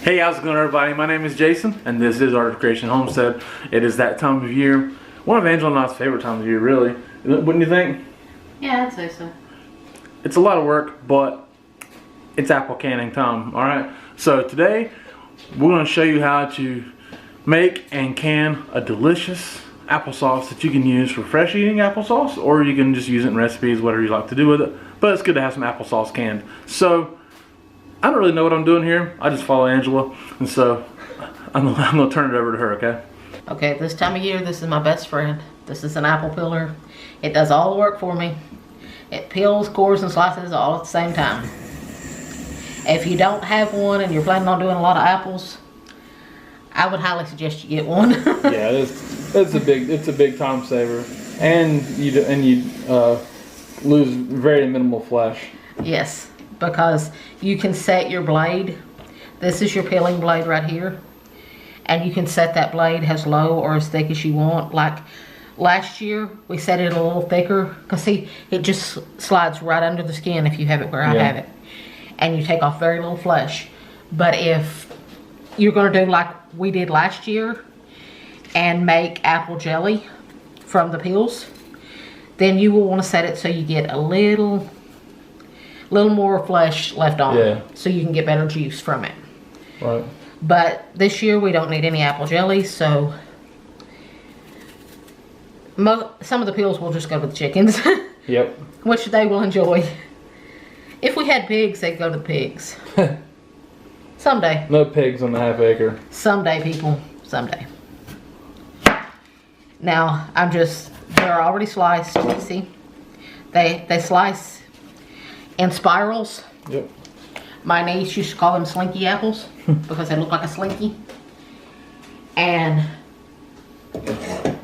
Hey, how's it going, everybody? My name is Jason, and this is Art of Creation Homestead. It is that time of year, one of Angela and I's favorite times of year, really. Wouldn't you think? Yeah, I'd say so. It's a lot of work, but it's apple canning time, alright? So today, we're going to show you how to make and can a delicious applesauce that you can use for fresh eating applesauce, or you can just use it in recipes, whatever you like to do with it. But it's good to have some applesauce canned. So, I don't really know what I'm doing here. I just follow Angela, and so I'm gonna turn it over to her, okay? Okay, this time of year, this is my best friend. This is an apple peeler. It does all the work for me. It peels, cores, and slices all at the same time. If you don't have one and you're planning on doing a lot of apples, I would highly suggest you get one. Yeah, it's a big time saver, and you lose very minimal flesh. Yes, because you can set your blade. This is your peeling blade right here, and you can set that blade as low or as thick as you want. Like last year, we set it a little thicker because see, it just slides right under the skin if you have it where I have it, and you take off very little flesh. But if you're going to do like we did last year and make apple jelly from the peels, then you will want to set it so you get a little more flesh left on, so you can get better juice from it. Right. But this year we don't need any apple jelly, so some of the peels will just go to the chickens. Yep. Which they will enjoy. If we had pigs, they'd go to the pigs. Someday. No pigs on the half acre. Someday, people. Someday. Now, they're already sliced. See? They slice in spirals. Yep. My niece used to call them slinky apples because they look like a slinky. And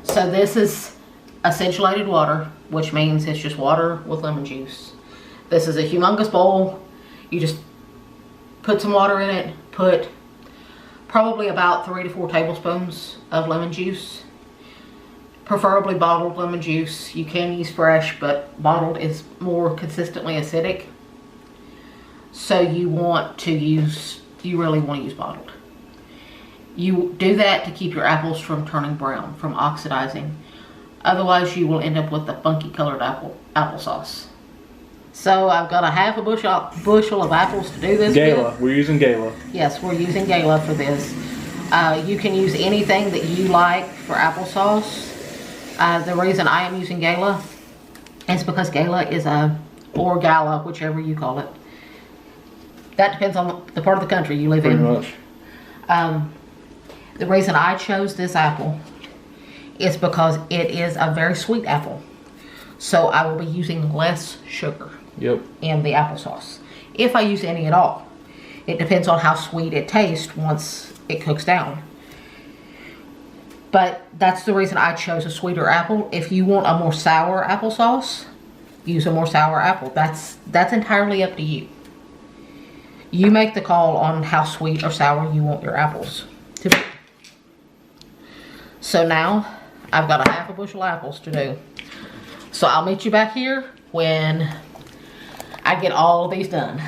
so this is acidulated water, which means it's just water with lemon juice. This is a humongous bowl. You just put some water in it, put probably about 3 to 4 tablespoons of lemon juice. Preferably bottled lemon juice. You can use fresh, but bottled is more consistently acidic. So you really want to use bottled. You do that to keep your apples from turning brown, from oxidizing. Otherwise, you will end up with the funky colored applesauce. So I've got a half a bushel of apples to do this Gala. with. We're using Gala. Yes, we're using Gala for this. You can use anything that you like for applesauce. The reason I am using Gala is because Gala is or Gala, whichever you call it. That depends on the part of the country you live in. Pretty much. The reason I chose this apple is because it is a very sweet apple. So I will be using less sugar in the applesauce. If I use any at all. It depends on how sweet it tastes once it cooks down. But that's the reason I chose a sweeter apple. If you want a more sour applesauce, use a more sour apple. That's entirely up to you. You make the call on how sweet or sour you want your apples to be. So now, I've got a half a bushel of apples to do. So I'll meet you back here when I get all of these done.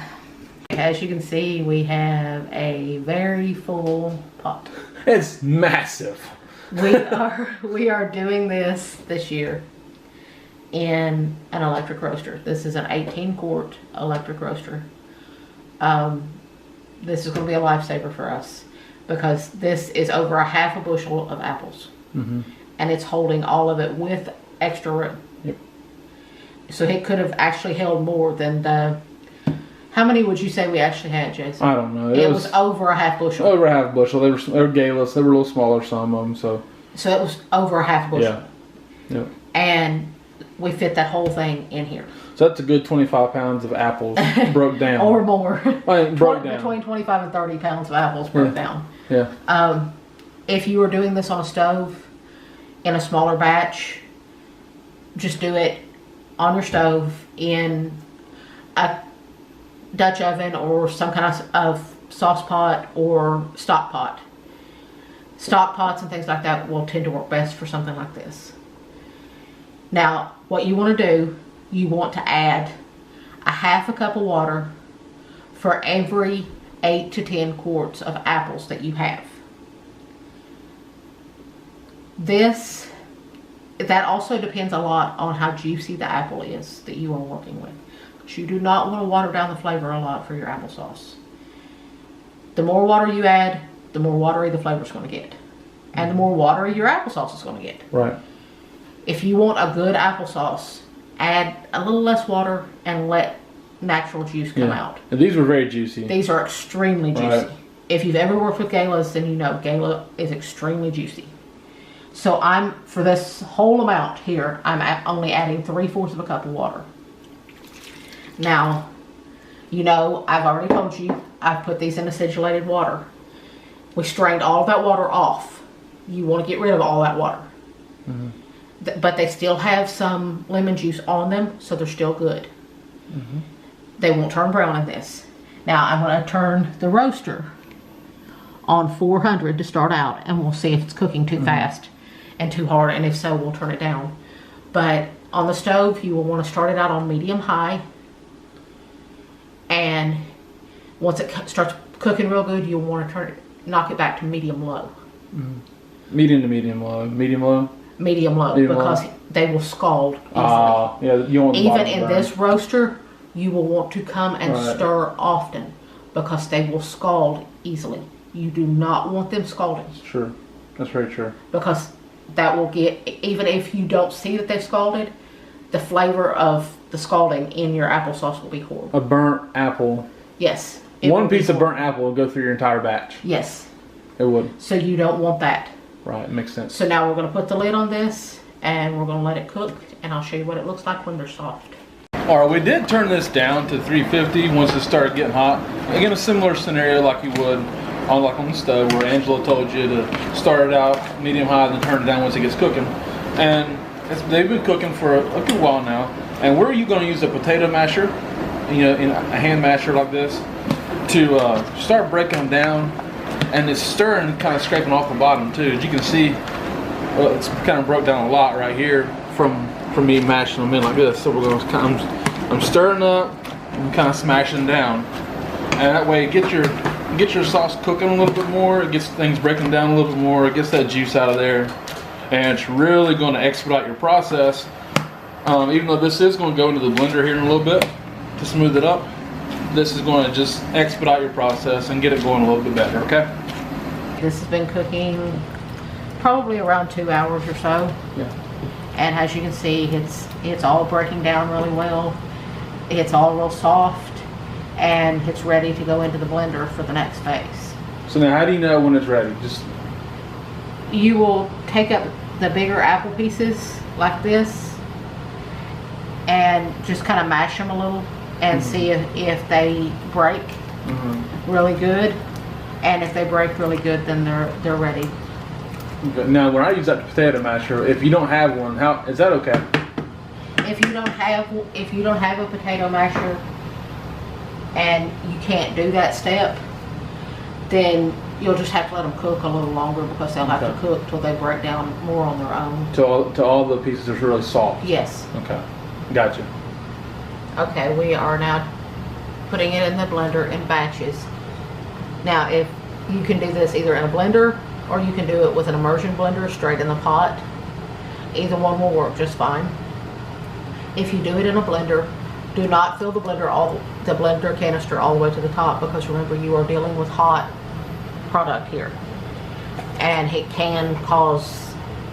As you can see, we have a very full pot. It's massive. We are doing this year in an electric roaster. This is an 18-quart electric roaster. This is going to be a lifesaver for us because this is over a half a bushel of apples. And it's holding all of it with extra room. Yep. So it could have actually held more than how many would you say we actually had, Jason? I don't know. It was over a half bushel. Over a half bushel. They were Galas. They were a little smaller, some of them. So it was over a half bushel. Yeah. Yep. And we fit that whole thing in here. So that's a good 25 pounds of apples broke down. Or more. Broke down. Between 25 and 30 pounds of apples broke down. Yeah. If you were doing this on a stove in a smaller batch, just do it on your stove in a Dutch oven or some kind of sauce pot or stock pot. Stock pots and things like that will tend to work best for something like this. Now, what you want to do, you want to add a half a cup of water for every 8 to 10 quarts of apples that you have. That also depends a lot on how juicy the apple is that you are working with. Because you do not want to water down the flavor a lot for your applesauce. The more water you add, the more watery the flavor is going to get. And the more watery your applesauce is going to get. Right. If you want a good applesauce, add a little less water and let natural juice come out. And these were very juicy. These are extremely juicy. Right. If you've ever worked with galas, then you know gala is extremely juicy. So for this whole amount here, I'm only adding 3/4 of a cup of water. Now, you know, I've already told you, I've put these in acidulated water. We strained all of that water off. You want to get rid of all that water. But they still have some lemon juice on them, so they're still good. They won't turn brown in this. Now, I'm going to turn the roaster on 400 to start out, and we'll see if it's cooking too fast and too hard, and if so, we'll turn it down. But on the stove, you will want to start it out on medium-high, and once it starts cooking real good, you'll want to knock it back to medium-low. Medium to medium-low. Medium-low? Medium-low, because they will scald easily. Yeah, you want even in this roaster, you will want to come and stir often, because they will scald easily. You do not want them scalding. Sure, that's very true. Because that will get, even if you don't see that they've scalded, the flavor of the scalding in your applesauce will be horrible. A burnt apple. Yes. One piece of burnt apple will go through your entire batch. Yes. It would. So you don't want that. Right, makes sense. So now we're going to put the lid on this, and we're going to let it cook, and I'll show you what it looks like when they're soft. Alright, we did turn this down to 350 once it started getting hot. Again, a similar scenario like you would on the stove, where Angela told you to start it out medium high and then turn it down once it gets cooking. And they've been cooking for a good while now. And where are you going to use a potato masher, you know, in a hand masher like this, to start breaking them down, and it's stirring, kind of scraping off the bottom too. As you can see, well, it's kind of broke down a lot right here from me mashing them in like this. So we're going to I'm stirring up and kind of smashing down, and that way get your sauce cooking a little bit more. It gets things breaking down a little bit more. It gets that juice out of there, and it's really going to expedite your process. Even though this is going to go into the blender here in a little bit to smooth it up, this is going to just expedite your process and get it going a little bit better. Okay. This has been cooking probably around 2 hours or so. Yeah. And as you can see, it's all breaking down really well. It's all real soft, and it's ready to go into the blender for the next phase. So now, how do you know when it's ready? You will take up the bigger apple pieces like this and just kind of mash them a little and see if they break really good. And if they break really good, then they're ready. Okay. Now, when I use that potato masher, if you don't have one, how is that okay? If you don't have a potato masher and you can't do that step, then you'll just have to let them cook a little longer, because they'll have to cook till they break down more on their own. Till all the pieces are really soft. Yes. Okay. Gotcha. Okay, we are now putting it in the blender in batches. Now, if you can do this either in a blender, or you can do it with an immersion blender straight in the pot. Either one will work just fine. If you do it in a blender, do not fill the blender canister all the way to the top, because remember, you are dealing with hot product here, and it can cause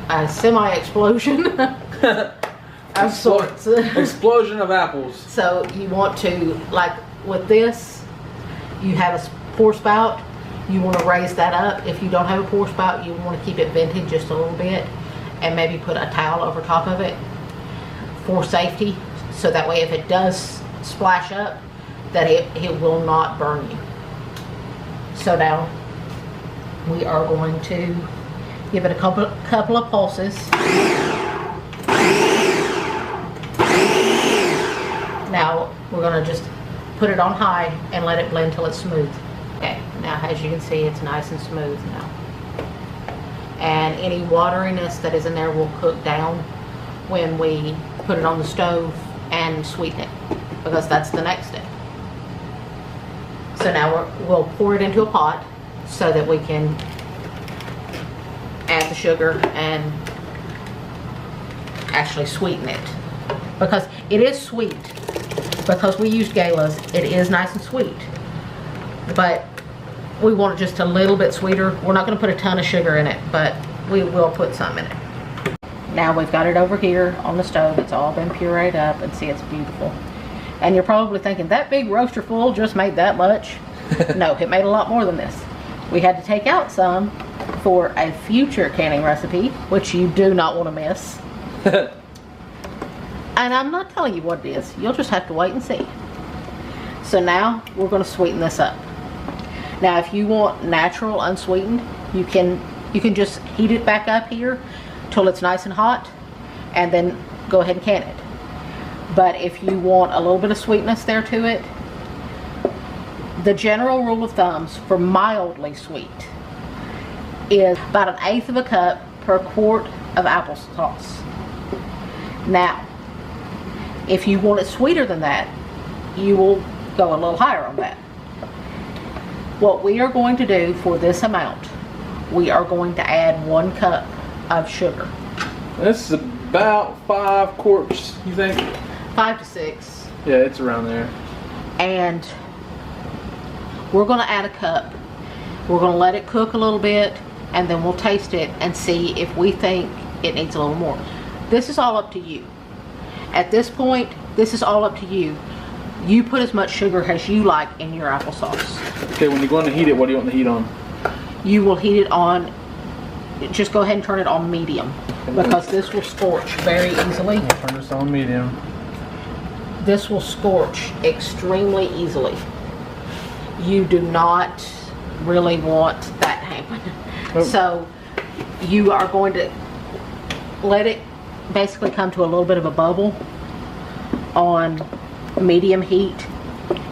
a semi-explosion of sorts. Explosion of apples. So you want to, like with this, you have a pour spout. You want to raise that up. If you don't have a pour spout, you want to keep it vented just a little bit, and maybe put a towel over top of it for safety, so that way if it does splash up, that it will not burn you. So now we are going to give it a couple of pulses. Now we're going to just put it on high and let it blend till it's smooth. Okay, now as you can see, it's nice and smooth now. And any wateriness that is in there will cook down when we put it on the stove and sweeten it, because that's the next step. So So now we'll pour it into a pot so that we can add the sugar and actually sweeten it. Because it is sweet. Because we used Gala's, it is nice and sweet. But we want it just a little bit sweeter. We're not going to put a ton of sugar in it, but we will put some in it. Now we've got it over here on the stove. It's all been pureed up, and see, it's beautiful. And you're probably thinking, that big roaster full just made that much? No, it made a lot more than this. We had to take out some for a future canning recipe, which you do not want to miss. And I'm not telling you what it is. You'll just have to wait and see. So now we're going to sweeten this up. Now if you want natural unsweetened, you can just heat it back up here till it's nice and hot, and then go ahead and can it. But if you want a little bit of sweetness there to it, the general rule of thumbs for mildly sweet is about 1/8 of a cup per quart of applesauce. Now, if you want it sweeter than that, you will go a little higher on that. What we are going to do for this amount, we are going to add 1 cup of sugar. This is about 5 quarts, you think? 5 to 6. Yeah, it's around there. And we're going to add a cup. We're going to let it cook a little bit, and then we'll taste it and see if we think it needs a little more. This is all up to you. At this point, this is all up to you. You put as much sugar as you like in your applesauce. Okay, when you're going to heat it, what do you want the heat on? You will heat it on, just go ahead and turn it on medium, because this will scorch very easily. I'll turn this on medium. This will scorch extremely easily. You do not really want that to happen. Nope. So you are going to let it basically come to a little bit of a bubble on medium heat,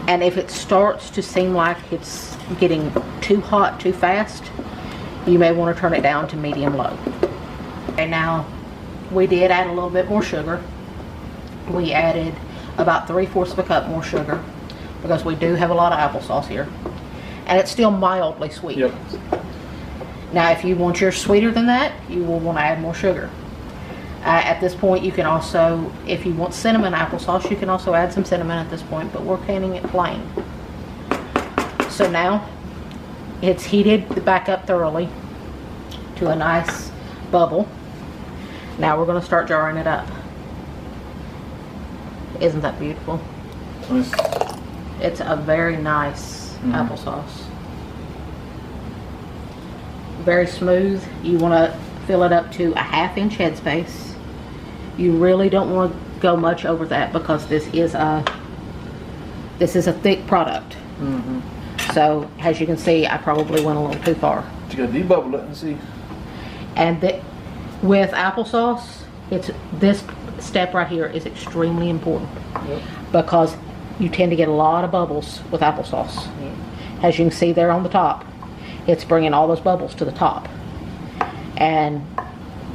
and if it starts to seem like it's getting too hot too fast, you may want to turn it down to medium low. Okay, now we did add a little bit more sugar. We added about 3/4 of a cup more sugar because we do have a lot of applesauce here, and it's still mildly sweet. Yep. Now if you want yours sweeter than that, you will want to add more sugar. At this point, you can also, if you want cinnamon applesauce, you can also add some cinnamon at this point, but we're canning it plain. So now it's heated back up thoroughly to a nice bubble. Now we're going to start jarring it up. Isn't that beautiful? Nice. It's a very nice applesauce. Very smooth. You want to fill it up to a 1/2 inch headspace. You really don't want to go much over that because this is a thick product. So as you can see, I probably went a little too far. You gotta debubble it and see. And with applesauce, this step right here is extremely important. Yep. Because you tend to get a lot of bubbles with applesauce. Yep. As you can see there on the top, it's bringing all those bubbles to the top, and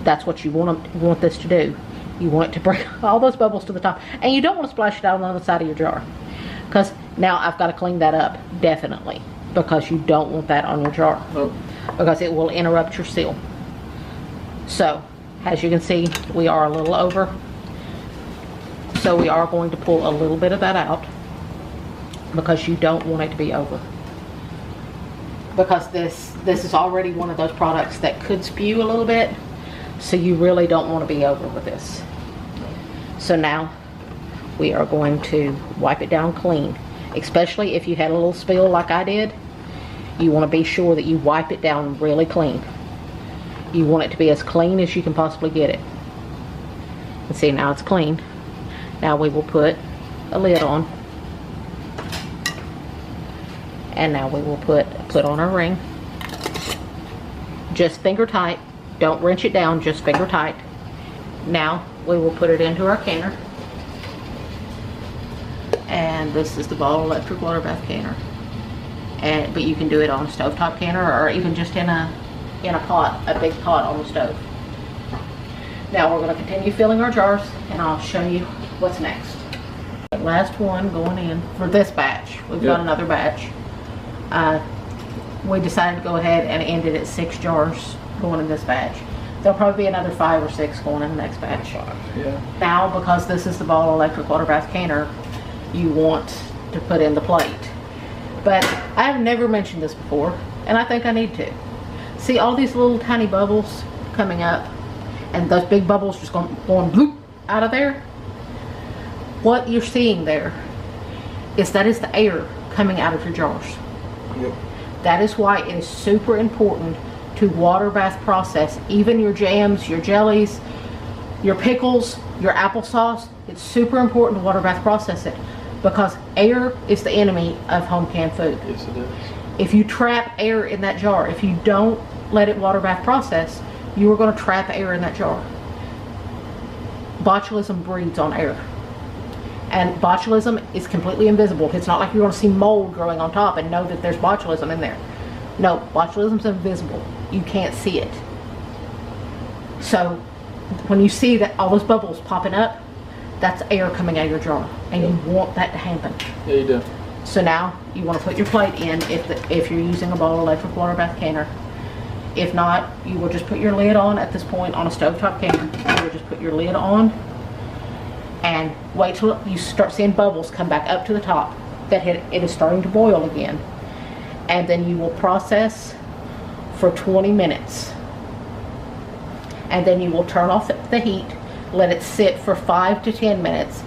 that's what you want this to do. You want it to bring all those bubbles to the top, and you don't want to splash it out on the side of your jar, because now I've got to clean that up definitely, because you don't want that on your jar. Nope. Because it will interrupt your seal. So as you can see, we are a little over, so we are going to pull a little bit of that out because you don't want it to be over, because this is already one of those products that could spew a little bit, so you really don't want to be over with this. So now we are going to wipe it down clean, especially if you had a little spill like I did. You want to be sure that you wipe it down really clean. You want it to be as clean as you can possibly get it. And see, now it's clean. Now we will put a lid on, and now we will put on our ring. Just finger tight. Don't wrench it down, just finger tight. Now we will put it into our canner. And this is the Ball electric water bath canner. But you can do it on a stovetop canner, or even just in a pot, a big pot on the stove. Now we're going to continue filling our jars, and I'll show you what's next. The last one going in for this batch. We've got another batch. we decided to go ahead and end it at 6 jars going in this batch. There'll probably be another 5 or 6 going in the next batch. Yeah. Now, because this is the Ball electric water bath canner, you want to put in the plate. But I've never mentioned this before, and I think I need to. See all these little tiny bubbles coming up, and those big bubbles just going bloop out of there? What you're seeing there is that is the air coming out of your jars. Yep. That is why it is super important to water bath process even your jams, your jellies, your pickles, your applesauce. It's super important to water bath process it because air is the enemy of home canned food. Yes, it is. If you trap air in that jar, if you don't let it water bath process, you are going to trap air in that jar. Botulism breeds on air. And botulism is completely invisible. It's not like you're going to see mold growing on top and know that there's botulism in there. No, botulism's invisible. You can't see it. So when you see that all those bubbles popping up, that's air coming out of your jar, and you want that to happen. Yeah, you do. So now you want to put your plate in if you're using a Ball electric water bath canner. If not, you will just put your lid on at this point on a stovetop canner. You will just put your lid on and wait till you start seeing bubbles come back up to the top, that it is starting to boil again. And then you will process for 20 minutes. And then you will turn off the heat, let it sit for 5 to 10 minutes.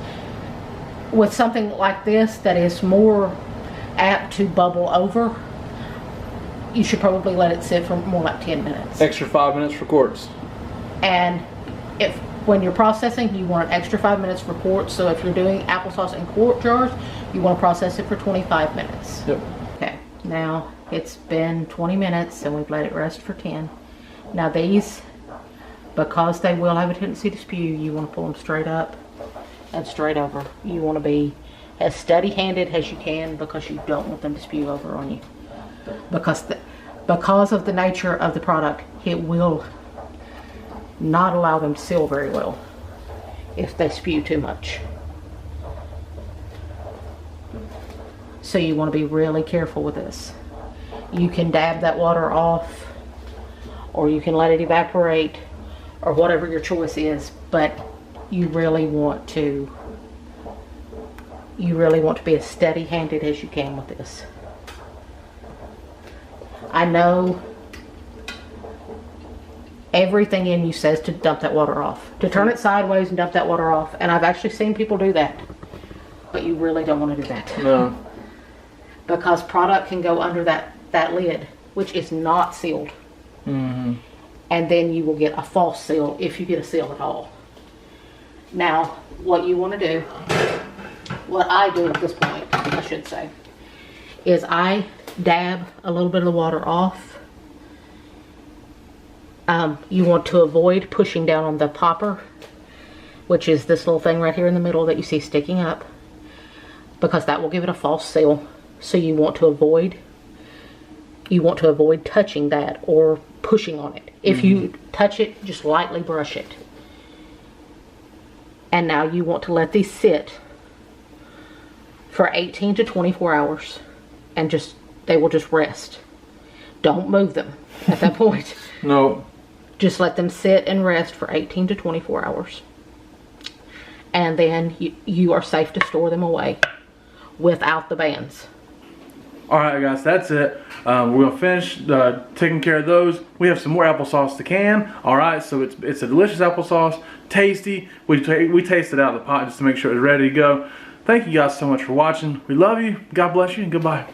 With something like this that is more apt to bubble over, you should probably let it sit for more like 10 minutes. Extra 5 minutes for quarts. And when you're processing, you want an extra 5 minutes for quarts. So if you're doing applesauce in quart jars, you want to process it for 25 minutes. Yep. Okay, now it's been 20 minutes and we've let it rest for 10. Now these, because they will have a tendency to spew, you want to pull them straight up and straight over. You want to be as steady-handed as you can because you don't want them to spew over on you. Because of the nature of the product, it will not allow them to seal very well if they spew too much. So you want to be really careful with this. You can dab that water off, or you can let it evaporate, or whatever your choice is, but you really want to be as steady-handed as you can with this. I know everything in you says to dump that water off, to turn it sideways and dump that water off, and I've actually seen people do that, but you really don't want to do that. No. Because product can go under that lid, which is not sealed. Mm-hmm. And then you will get a false seal if you get a seal at all. Now, what you want to do, what I do at this point, I should say, is I dab a little bit of the water off. You want to avoid pushing down on the popper, which is this little thing right here in the middle that you see sticking up, because that will give it a false seal. So you want to avoid touching that or pushing on it. If you touch it, just lightly brush it. And now you want to let these sit for 18 to 24 hours and they will just rest. Don't move them at that point. No. Just let them sit and rest for 18 to 24 hours. And then you are safe to store them away without the bands. Alright guys, that's it. We're going to finish taking care of those. We have some more applesauce to can. Alright, so it's a delicious applesauce. Tasty. We tasted it out of the pot just to make sure it's ready to go. Thank you guys so much for watching. We love you. God bless you and goodbye.